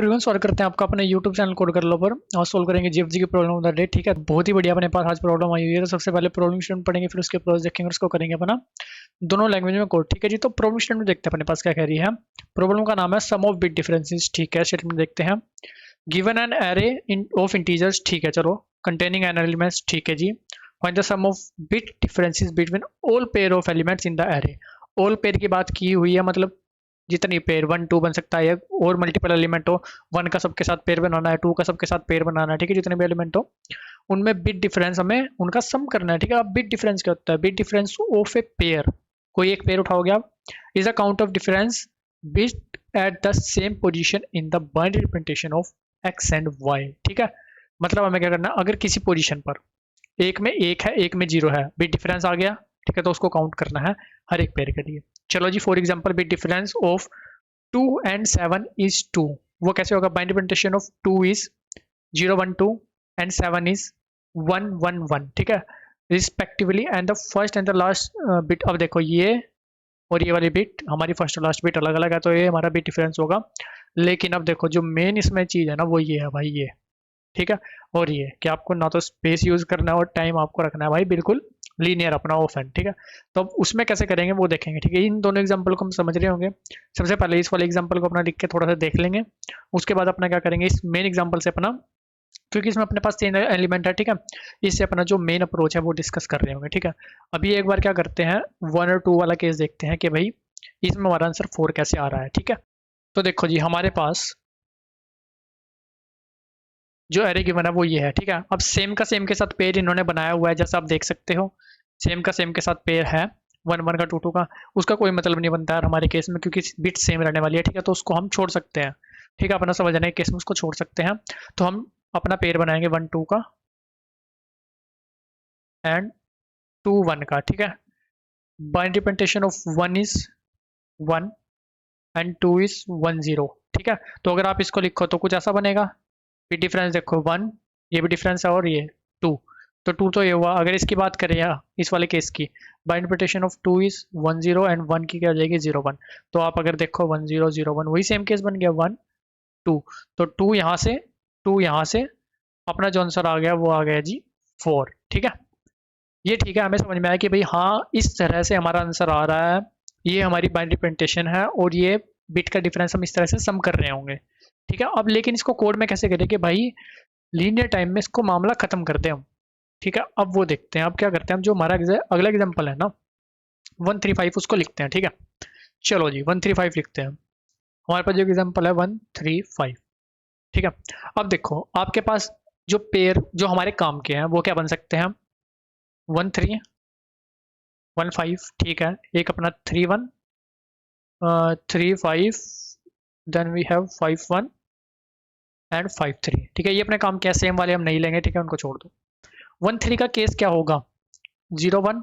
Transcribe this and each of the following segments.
Solve करते हैं आपका अपने यूट्यूब चैनल कोड कर लो पर और सॉल्व करेंगे जीएफजी की प्रॉब्लम ऑफ द डे। ठीक है, बहुत ही बढ़िया अपने पास आज प्रॉब्लम आई हुई है। तो सबसे पहले प्रॉब्लम स्टेटमेंट पढ़ेंगे, फिर उसके प्रोज देखेंगे और उसको करेंगे अपना दोनों लैंग्वेज में कोड। ठीक है जी, तो प्रॉब्लम स्टेटमेंट देखते हैं अपने पास क्या कह रही है। प्रॉब्लम का नाम है सम ऑफ बिट डिफरेंसेस। ठीक है, स्टेटमेंट देखते हैं। Given an array of integers. ठीक है, चलो कंटेनिंग एन एलिमेंट्स। ठीक है जी, find the sum of bit differences between all pair of elements in the array. All pair की बात की हुई है, मतलब जितनी पेयर 1 2 बन सकता है और मल्टीपल एलिमेंट हो। 1 का सबके साथ पेयर बनाना है, 2 का सबके साथ पेयर बनाना है। ठीक है, जितने भी एलिमेंट हो उनमें बिट डिफरेंस हमें उनका सम करना है। ठीक है, अब बिट डिफरेंस क्या होता है? Bit difference of a pair, कोई एक पेयर उठाओगे आप, is a count of difference bit at the same position in the binary representation of X and Y. ठीक है, मतलब हमें क्या करना है, अगर किसी पोजीशन पर एक में 1 है, एक में 0 है, बिट डिफरेंस आ गया। ठीक है, तो उसको काउंट करना है हर एक पेयर के लिए। चलो जी, for example bit difference of 2 and 7 is 2। वो कैसे होगा? Binary representation of 2 is 0 1 2 and 7 is 1 1 1। ठीक है, respectively and the first and the last bit. अब देखो ये और ये वाली बिट, हमारी फर्स्ट और लास्ट बिट अलग अलग है, तो ये हमारा बिट डिफरेंस होगा। लेकिन अब देखो जो मेन इसमें चीज़ है ना, वो ये है भाई, ये। ठीक है, और ये कि आपको ना तो स्पेस यूज करना है और टाइम आपको रखना है भाई बिल्कुल लीनियर अपना ऑफ एंड। ठीक है, तो अब उसमें कैसे करेंगे वो देखेंगे। ठीक है, इन दोनों एग्जांपल को हम समझ रहे होंगे। सबसे पहले इस वाले एग्जांपल को अपना लिख के थोड़ा सा देख लेंगे। उसके बाद अपना क्या करेंगे, इस मेन एग्जांपल से अपना, क्योंकि इसमें अपने पास 3 एलिमेंट है। ठीक है, इससे अपना जो मेन अप्रोच है वो डिस्कस कर रहे होंगे। ठीक है, अभी एक बार क्या करते हैं, 1 और 2 वाला केस देखते हैं कि भाई इसमें हमारा आंसर 4 कैसे आ रहा है। ठीक है, तो देखो जी, हमारे पास जो एरे गिवन है वो ये है। ठीक है, अब सेम का सेम के साथ पेयर इन्होंने बनाया हुआ है, जैसा आप देख सकते हो। सेम का सेम के साथ पेयर है, 1 1 का 2 2 का। उसका कोई मतलब नहीं बनता है हमारे केस में, क्योंकि बिट सेम रहने वाली है। ठीक है, तो उसको हम छोड़ सकते हैं। ठीक है, अपना समझने के केस में उसको छोड़ सकते हैं। तो हम अपना पेयर बनाएंगे 1 2 का एंड 2 1 का। ठीक है, binary representation of 1 is 1 and 2 is 1 0। ठीक है, तो अगर आप इसको लिखो तो कुछ ऐसा बनेगा। बिट डिफरेंस देखो 1, ये भी डिफरेंस है, और ये 2। तो 2 तो ये हुआ। अगर इसकी बात करें या इस वाले केस की, binary representation of 2 is 1 0 and 1 की क्या हो जाएगी 0 1। तो आप अगर देखो 1 0 0 1, वही सेम केस बन गया 1 2। तो 2 यहाँ से, 2 यहाँ से, अपना जो आंसर आ गया वो आ गया जी 4। ठीक है, ये ठीक है, हमें समझ में आया कि भाई हाँ, इस तरह से हमारा आंसर आ रहा है। ये हमारी बाइनरी रिप्रेजेंटेशन है और ये बिट का डिफरेंस हम इस तरह से सम कर रहे होंगे। ठीक है, अब लेकिन इसको कोड में कैसे करें कि भाई लीनियर टाइम में इसको मामला खत्म करते हैं हम। ठीक है, अब वो देखते हैं। अब क्या करते हैं हम, जो हमारा अगला एग्जाम्पल है ना 135, उसको लिखते हैं। ठीक है, चलो जी 135 लिखते हैं। हमारे पास जो एग्जाम्पल है 135। ठीक है, अब देखो आपके पास जो पेयर जो हमारे काम के हैं वो क्या बन सकते हैं? 1 3 1 5। ठीक है, एक अपना 3 1 3 5, देन वी हैव 5 1 एंड 5 3। ठीक है, ये अपने काम क्या सेम वाले हम नहीं लेंगे। ठीक है, उनको छोड़ दो। 1 3 का केस क्या होगा? 0 1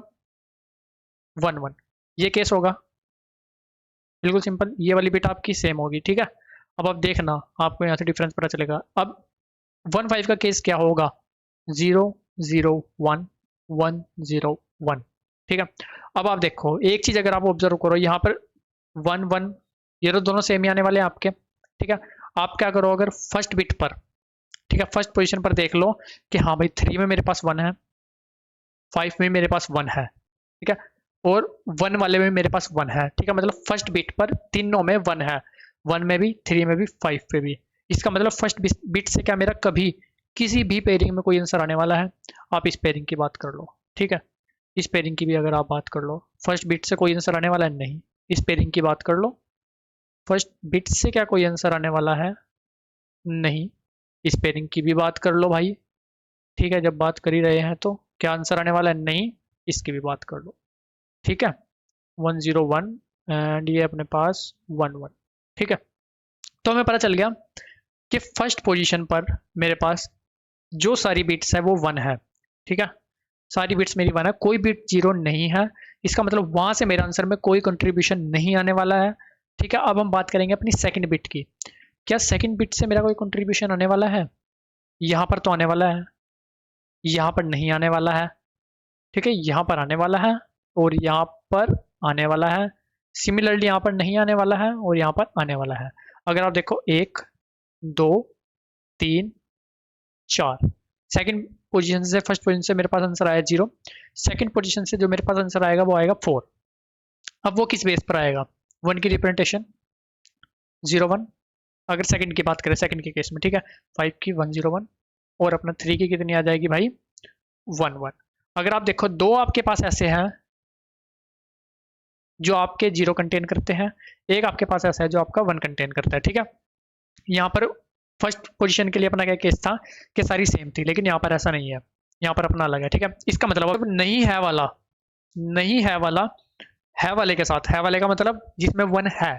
1 1, ये केस होगा। बिल्कुल सिंपल, ये वाली बिट आपकी सेम होगी। ठीक है, अब आप देखना, आपको यहाँ से डिफरेंस पता चलेगा। अब 1 5 का केस क्या होगा? 0 0 1 1 0 1। ठीक है, अब आप देखो एक चीज अगर आप ऑब्जर्व करो, यहाँ पर 1 1, ये तो दोनों सेम ही आने वाले हैं आपके। ठीक है, आप क्या करो, अगर फर्स्ट बिट पर, ठीक है, फर्स्ट पोजीशन पर देख लो कि हाँ भाई 3 में मेरे पास 1 है, 5 में मेरे पास 1 है। ठीक है, और 1 वाले में मेरे पास 1 है। ठीक है, मतलब फर्स्ट बिट पर तीनों में 1 है, 1 में भी, 3 में भी, 5 पे भी। इसका मतलब फर्स्ट बिट से क्या मेरा कभी किसी भी पेयरिंग में कोई आंसर आने वाला है। आप इस पेयरिंग की बात कर लो। ठीक है, इस पेयरिंग की भी अगर आप बात कर लो, फर्स्ट बिट से कोई आंसर आने वाला है नहीं। इस पेयरिंग की बात कर लो, फर्स्ट बिट से क्या कोई आंसर आने वाला है? नहीं। इस पेयरिंग की भी बात कर लो भाई। ठीक है, जब बात कर ही रहे हैं तो क्या आंसर आने वाला है? नहीं। इसकी भी बात कर लो। ठीक है, 1 0 1 एंड ये अपने पास 1 1। ठीक है, तो हमें पता चल गया कि फर्स्ट पोजीशन पर मेरे पास जो सारी बिट्स है वो 1 है। ठीक है, सारी बिट्स मेरी 1 है, कोई बिट 0 नहीं है। इसका मतलब वहां से मेरे आंसर में कोई कंट्रीब्यूशन नहीं आने वाला है। ठीक है, अब हम बात करेंगे अपनी सेकंड बिट की। क्या सेकंड बिट से मेरा कोई कंट्रीब्यूशन आने वाला है? यहाँ पर तो आने वाला है, यहाँ पर नहीं आने वाला है। ठीक है, यहाँ पर आने वाला है और यहाँ पर आने वाला है। सिमिलरली यहाँ पर नहीं आने वाला है और यहाँ पर आने वाला है। अगर आप देखो 1 2 3 4। सेकंड पोजीशन से फर्स्ट पोजीशन से मेरे पास आंसर आया 0। सेकंड पोजीशन से जो मेरे पास आंसर आएगा वो आएगा 4। अब वो किस बेस पर आएगा? 1 की रिप्रेजेंटेशन 0 1, अगर सेकंड की बात करें सेकंड के केस में, ठीक है। 5 की 1 0 1, और अपना 3 की कितनी आ जाएगी भाई? 1 1। अगर आप देखो दो आपके पास ऐसे हैं जो आपके 0 कंटेन करते हैं, एक आपके पास ऐसा है जो आपका 1 कंटेन करता है, ठीक है। यहाँ पर फर्स्ट पोजीशन के लिए अपना क्या केस था कि सारी सेम थी, लेकिन यहाँ पर ऐसा नहीं है, यहाँ पर अपना अलग है, ठीक है। इसका मतलब अब नहीं है वाला, नहीं है वाला है वाले के साथ, है वाले का मतलब जिसमें 1 है,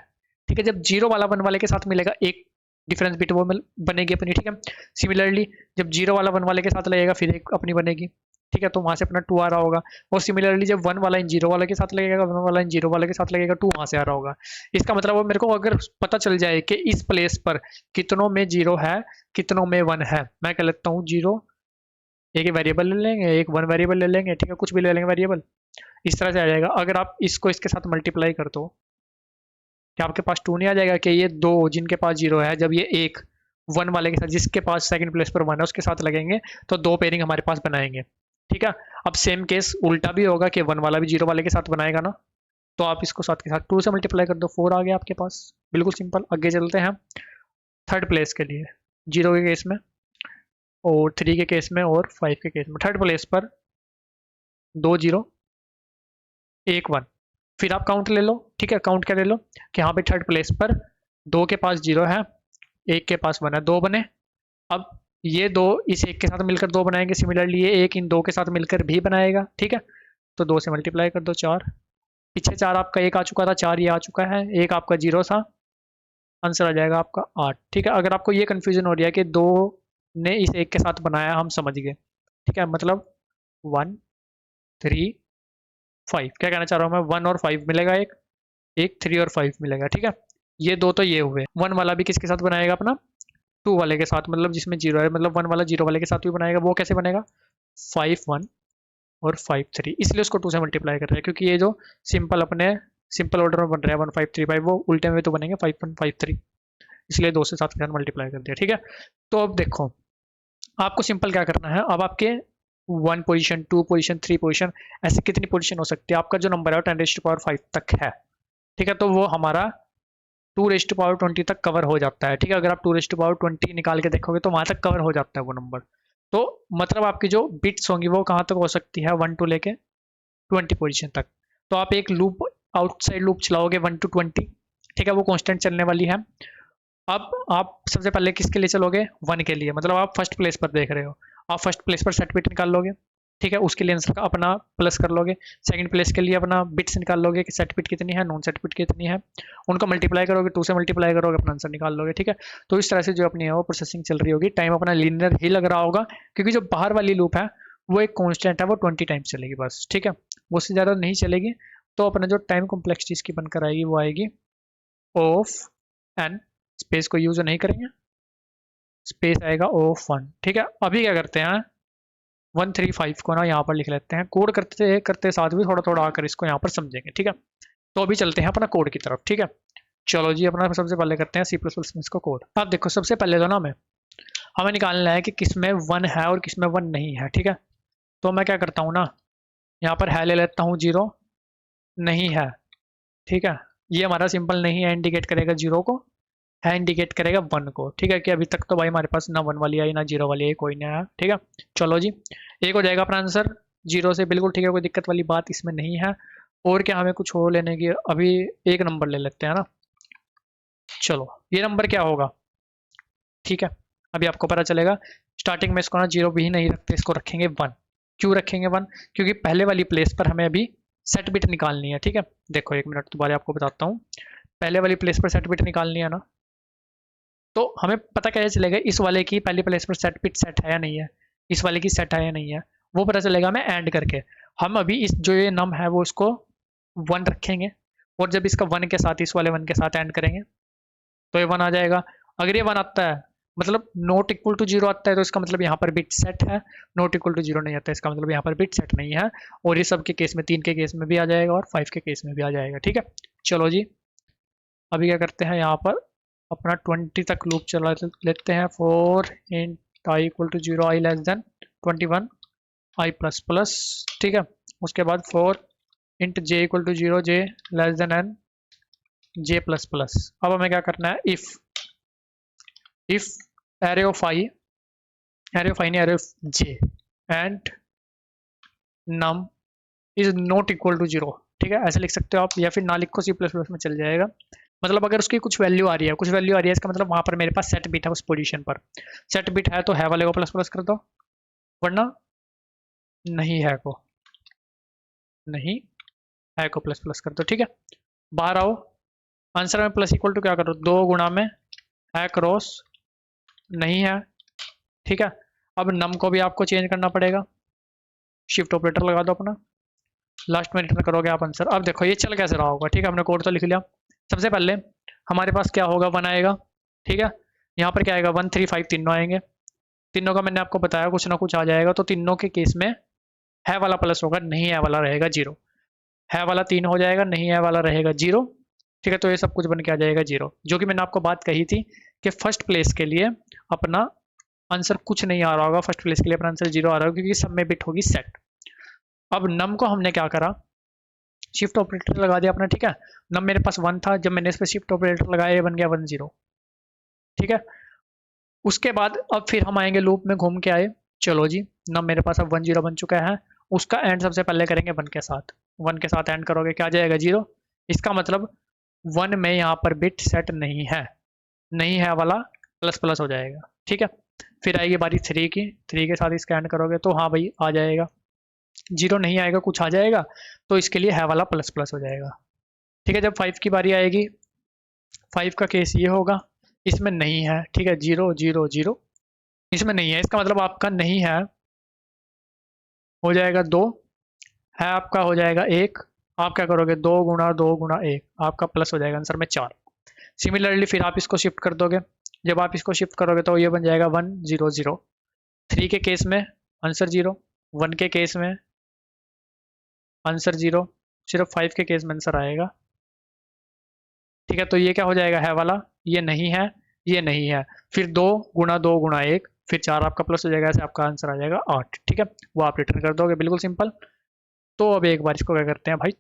ठीक है। जब 0 वाला 1 वाले के साथ मिलेगा, एक डिफरेंस बिट वो बनेगी अपनी, ठीक है। सिमिलरली जब 0 वाला 1 वाले के साथ लगेगा फिर एक अपनी बनेगी, ठीक है। तो वहां से अपना 2 आ रहा होगा। और सिमिलरली जब 1 वाला इन 0 वाले के साथ लगेगा, 1 वाला इन 0 वाले के साथ लगेगा, 2 वहां से आ रहा होगा। इसका मतलब वो मेरे को अगर पता चल जाए कि इस प्लेस पर कितनों में 0 है, कितनों में 1 है, मैं कह लेता हूँ 0, एक वेरिएबल ले लेंगे, एक 1 वेरिएबल ले लेंगे, ठीक है, कुछ भी ले लेंगे वेरिएबल, इस तरह से आ जाएगा। अगर आप इसको इसके साथ मल्टीप्लाई कर दो, क्या आपके पास 2 नहीं आ जाएगा कि ये 2 जिनके पास 0 है, जब ये एक 1 वाले के साथ जिसके पास सेकंड प्लेस पर 1 है उसके साथ लगेंगे तो 2 पेयरिंग हमारे पास बनाएंगे, ठीक है। अब सेम केस उल्टा भी होगा कि 1 वाला भी 0 वाले के साथ बनाएगा ना, तो आप इसको साथ के साथ 2 से मल्टीप्लाई कर दो, 4 आ गया आपके पास, बिल्कुल सिंपल। आगे चलते हैं थर्ड प्लेस के लिए, 0 के केस में और 3 के केस में और 5 के केस में। थर्ड प्लेस पर 2 0 1 1, फिर आप काउंट ले लो, ठीक है। काउंट क्या ले लो कि यहाँ पे थर्ड प्लेस पर 2 के पास 0 है, 1 के पास 1 है, 2 बने। अब ये 2 इस 1 के साथ मिलकर 2 बनाएंगे, सिमिलरली ये 1 इन 2 के साथ मिलकर भी बनाएगा, ठीक है। तो 2 से मल्टीप्लाई कर दो 4, पीछे 4 आपका 1 आ चुका था, 4 ये आ चुका है, 1 आपका 0 था, आंसर आ जाएगा आपका 8, ठीक है। अगर आपको ये कन्फ्यूजन हो रही है कि 2 ने इस 1 के साथ बनाया, हम समझ गए, ठीक है। मतलब 1 3 5, क्या कहना चाह रहा हूँ मैं, 1 और 5 मिलेगा, एक एक 3 और 5 मिलेगा, ठीक है। ये दो तो ये हुए। 1 वाला भी किसके साथ बनाएगा अपना? 2 वाले के साथ, मतलब जिसमें 0 है, मतलब 1 वाला 0 वाले के साथ भी बनाएगा। वो कैसे बनेगा? 5 1 और 5 3, इसलिए उसको 2 से मल्टीप्लाई कर रहे हैं, क्योंकि ये जो सिंपल अपने सिंपल ऑर्डर में बन रहा है 1 5 3 5, वो उल्टे में तो बनेंगे 5 1 5 3, इसलिए 2 से 7 के साथ मल्टीप्लाई कर दिया, ठीक है। तो अब देखो आपको सिंपल क्या करना है, अब आपके 1 पोजीशन 2 पोजीशन 3 पोजीशन, ऐसे कितनी पोजीशन हो सकती है? आपका जो नंबर है वो 10⁻5 तक है, ठीक है। तो वो हमारा 2⁻20 तक कवर हो जाता है, ठीक है। अगर आप 2⁻20 निकाल के देखोगे तो वहां तक कवर हो जाता है वो नंबर। तो मतलब आपकी जो बिट्स होंगी वो कहाँ तक हो सकती है? 1 टू लेके 20 पोजीशन तक। तो आप एक लूप आउटसाइड लूप चलाओगे 1 टू 20, ठीक है, वो कांस्टेंट चलने वाली है। अब आप सबसे पहले किसके लिए चलोगे? 1 के लिए, मतलब आप फर्स्ट प्लेस पर देख रहे हो, आप फर्स्ट प्लेस पर सेट बिट निकाल लोगे, ठीक है। उसके लिए आंसर का अपना प्लस कर लोगे। सेकंड प्लेस के लिए अपना बिट्स निकाल लोगे कि सेट बिट कितनी है, नॉन सेट बिट कितनी है, उनको मल्टीप्लाई करोगे, 2 से मल्टीप्लाई करोगे, अपना आंसर निकाल लोगे, ठीक है। तो इस तरह से जो अपनी है वो प्रोसेसिंग चल रही होगी। टाइम अपना लीनियर ही लग रहा होगा, क्योंकि जो बाहर वाली लूप है वो एक कॉन्स्टेंट है, वो 20 टाइम्स चलेगी बस, ठीक है, उससे ज़्यादा नहीं चलेगी। तो अपना जो टाइम कॉम्प्लेक्सिटी इसकी बनकर आएगी वो आएगी ऑफ एन, स्पेस को यूज नहीं करेंगे, स्पेस आएगा ऑफ 1, ठीक है। अभी क्या करते हैं, 135 को ना यहाँ पर लिख लेते हैं, कोड करते करते साथ भी थोड़ा थोड़ा आकर इसको यहाँ पर समझेंगे, ठीक है। तो अभी चलते हैं अपना कोड की तरफ, ठीक है। चलो जी, अपना सबसे पहले करते हैं C++ में इसको कोड। अब देखो सबसे पहले तो ना हमें निकालना है कि किसमें 1 है और किसमें 1 नहीं है, ठीक है। तो मैं क्या करता हूँ ना, यहाँ पर है ले लेता हूँ 0, नहीं है, ठीक है। ये हमारा सिंपल नहीं है इंडिकेट करेगा 0 को, है इंडिकेट करेगा 1 को, ठीक है। कि अभी तक तो भाई हमारे पास ना 1 वाली आई ना 0 वाली आई, कोई नहीं आया, ठीक है। चलो जी, एक हो जाएगा अपना आंसर 0 से, बिल्कुल ठीक है, कोई दिक्कत वाली बात इसमें नहीं है। और क्या हमें कुछ और लेने की? अभी एक नंबर ले लेते हैं ना, चलो ये नंबर क्या होगा, ठीक है। अभी आपको पता चलेगा। स्टार्टिंग में इसको ना 0 भी नहीं रखते, इसको रखेंगे 1। क्यों रखेंगे 1? क्योंकि पहले वाली प्लेस पर हमें अभी सेट बिट निकालनी है, ठीक है। देखो एक मिनट दोबारा आपको बताता हूँ, पहले वाली प्लेस पर सेट बिट निकालनी है ना, तो हमें पता कैसे चलेगा इस वाले की पहली प्लेस पर सेट बिट सेट है या नहीं है, इस वाले की सेट है या नहीं है? वो पता चलेगा हमें एंड करके। हम अभी इस जो ये नम है वो इसको 1 रखेंगे, और जब इसका 1 के साथ इस वाले 1 के साथ एंड करेंगे तो ये 1 आ जाएगा। अगर ये 1 आता है, मतलब नॉट इक्वल टू 0 आता है, तो इसका मतलब यहाँ पर बिट सेट है। नॉट इक्वल टू 0 नहीं आता है, इसका मतलब यहाँ पर बिट सेट नहीं है। और ये सब के केस में, 3 के केस में भी आ जाएगा और 5 के केस में भी आ जाएगा, ठीक है। चलो जी, अभी क्या करते हैं यहाँ पर अपना 20 तक लूप चला लेते हैं। 4 int i equal to 0 i less than 21 i plus plus, ठीक है। उसके बाद 4 int j equal to 0 j less than n j plus plus. अब हमें क्या करना है, इफ array of i नहीं array of j and num is not equal to 0, ठीक है, ऐसे लिख सकते हो आप, या फिर ना लिखो, सी प्लस प्लस में चल जाएगा। मतलब अगर उसकी कुछ वैल्यू आ रही है, इसका मतलब वहां पर मेरे पास सेट बिट है, उस पोजीशन पर सेट बिट है तो है वाले को प्लस प्लस कर दो, वरना नहीं है को प्लस प्लस कर दो, ठीक है। बाहर आओ, आंसर में प्लस इक्वल टू क्या करो, 2 गुणा में है क्रॉस नहीं है, ठीक है। अब नम को भी आपको चेंज करना पड़ेगा, शिफ्ट ऑपरेटर लगा दो अपना, लास्ट में रिटर्न करोगे आप आंसर। अब देखो ये चल कैसे रहा होगा, ठीक है, हमने कोड तो लिख लिया। सबसे पहले हमारे पास क्या होगा, 1 आएगा, ठीक है। यहाँ पर क्या आएगा, 1 3 5 तीनों आएंगे, तीनों का मैंने आपको बताया कुछ ना कुछ आ जाएगा। तो तीनों के केस में है वाला प्लस होगा, नहीं है वाला रहेगा 0, है वाला 3 हो जाएगा, नहीं है वाला रहेगा 0, ठीक है। तो ये सब कुछ बन के आ जाएगा 0, जो कि मैंने आपको बात कही थी कि फर्स्ट प्लेस के लिए अपना आंसर कुछ नहीं आ रहा होगा, फर्स्ट प्लेस के लिए अपना आंसर 0 आ रहा होगा, क्योंकि सब में बिट होगी सेट। अब नम को हमने क्या करा, शिफ्ट ऑपरेटर लगा दिया अपना, ठीक है। नम मेरे पास 1 था, जब मैंने इस पर शिफ्ट ऑपरेटर लगाया ये बन गया 1 0, ठीक है। उसके बाद अब फिर हम आएंगे लूप में घूम के आए, चलो जी, नम मेरे पास अब 1 0 बन चुका है, उसका एंड सबसे पहले करेंगे 1 के साथ, 1 के साथ एंड करोगे क्या आ जाएगा 0, इसका मतलब 1 में यहाँ पर बिट सेट नहीं है वाला प्लस प्लस हो जाएगा, ठीक है। फिर आएगी बारी 3 की, 3 के साथ इसका एंड करोगे तो हाँ भाई आ जाएगा, 0 नहीं आएगा, कुछ आ जाएगा, तो इसके लिए है वाला प्लस प्लस हो जाएगा, ठीक है। जब 5 की बारी आएगी, 5 का केस ये होगा, इसमें नहीं है, ठीक है, 0 0 0, इसमें नहीं है, इसका मतलब आपका नहीं है हो जाएगा 2, है आपका हो जाएगा 1, आप क्या करोगे 2 गुणा 1, आपका प्लस हो जाएगा आंसर में 4। सिमिलरली फिर आप इसको शिफ्ट कर दोगे, जब आप इसको शिफ्ट करोगे तो ये बन जाएगा 1 0 0, 3 के केस में आंसर 0, 1 के केस में आंसर 0, सिर्फ 5 के केस में आंसर आएगा, ठीक है। तो ये क्या हो जाएगा, है वाला, ये नहीं है, फिर 2 गुणा 1, फिर 4 आपका प्लस हो जाएगा, ऐसे आपका आंसर आ जाएगा 8, ठीक है। वो आप रिटर्न कर दोगे, बिल्कुल सिंपल। तो अब एक बार इसको क्या करते हैं भाई,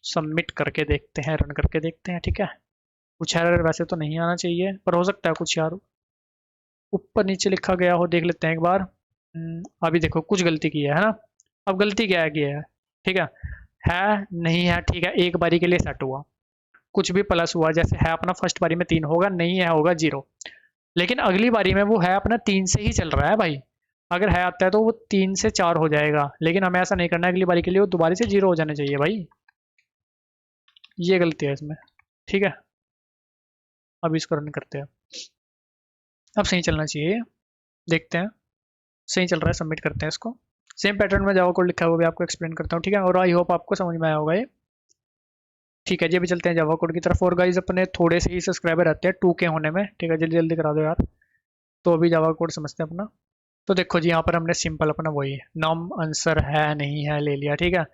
सबमिट करके देखते हैं, रन करके देखते हैं, ठीक है। कुछ एरर वैसे तो नहीं आना चाहिए, पर हो सकता है कुछ यार ऊपर नीचे लिखा गया हो, देख लेते हैं एक बार। अभी देखो कुछ गलती की है ना, अब गलती क्या है, ठीक है नहीं है, ठीक है, एक बारी के लिए सेट हुआ, कुछ भी प्लस हुआ, जैसे है अपना फर्स्ट बारी में 3 होगा, नहीं है होगा 0, लेकिन अगली बारी में वो है अपना 3 से ही चल रहा है भाई, अगर है आता है तो वो 3 से 4 हो जाएगा, लेकिन हमें ऐसा नहीं करना है, अगली बारी के लिए वो दोबारा से 0 हो जाना चाहिए भाई, ये गलती है इसमें, ठीक है। अब इसको रन करते हैं, अब सही चलना चाहिए, देखते हैं सही चल रहा है, सबमिट करते हैं इसको। सेम पैटर्न में जावा कोड लिखा है वो भी आपको एक्सप्लेन करता हूँ, ठीक है, और आई होप आपको समझ में आया होगा ये, ठीक है जी। अभी चलते हैं जावा कोड की तरफ। और गाइज अपने थोड़े से ही सब्सक्राइबर रहते हैं 2K होने में, ठीक है, जल्दी जल्दी करा दो यार। तो अभी जावा कोड समझते हैं अपना। तो देखो जी, यहाँ पर हमने सिंपल अपना वही नम आंसर है नहीं है ले लिया, ठीक है,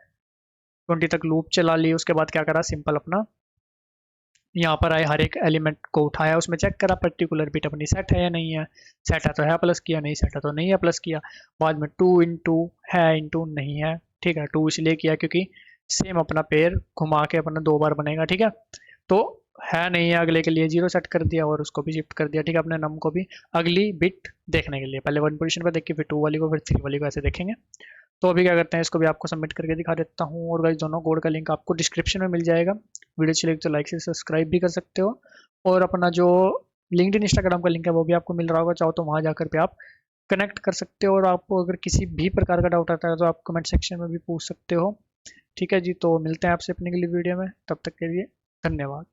20 तक लूप चला ली, उसके बाद क्या करा, सिंपल अपना यहाँ पर आए, हर एक एलिमेंट को उठाया, उसमें चेक करा पर्टिकुलर बिट अपनी सेट है या नहीं है, सेट है तो है प्लस किया, नहीं सेट है तो नहीं है प्लस किया। बाद में 2 इंटू है इंटू नहीं है, ठीक है, 2 इसलिए किया क्योंकि सेम अपना पेयर घुमा के अपना 2 बार बनेगा, ठीक है। तो है नहीं है अगले के लिए 0 सेट कर दिया और उसको भी शिफ्ट कर दिया, ठीक है, अपने नम को भी अगली बिट देखने के लिए, पहले 1 पोजीशन पर देख के फिर 2 वाली को फिर 3 वाली को ऐसे देखेंगे। तो अभी क्या करते हैं, इसको भी आपको सबमिट करके दिखा देता हूँ। और गाइस दोनों कोड का लिंक आपको डिस्क्रिप्शन में मिल जाएगा, वीडियो अच्छी लगी तो लाइक से सब्सक्राइब भी कर सकते हो, और अपना जो लिंक्डइन इंस्टाग्राम का लिंक है वो भी आपको मिल रहा होगा, चाहो तो वहाँ जाकर पे आप कनेक्ट कर सकते हो, और आपको अगर किसी भी प्रकार का डाउट आता है तो आप कमेंट सेक्शन में भी पूछ सकते हो, ठीक है जी। तो मिलते हैं आपसे अपनी अगली वीडियो में, तब तक के लिए धन्यवाद।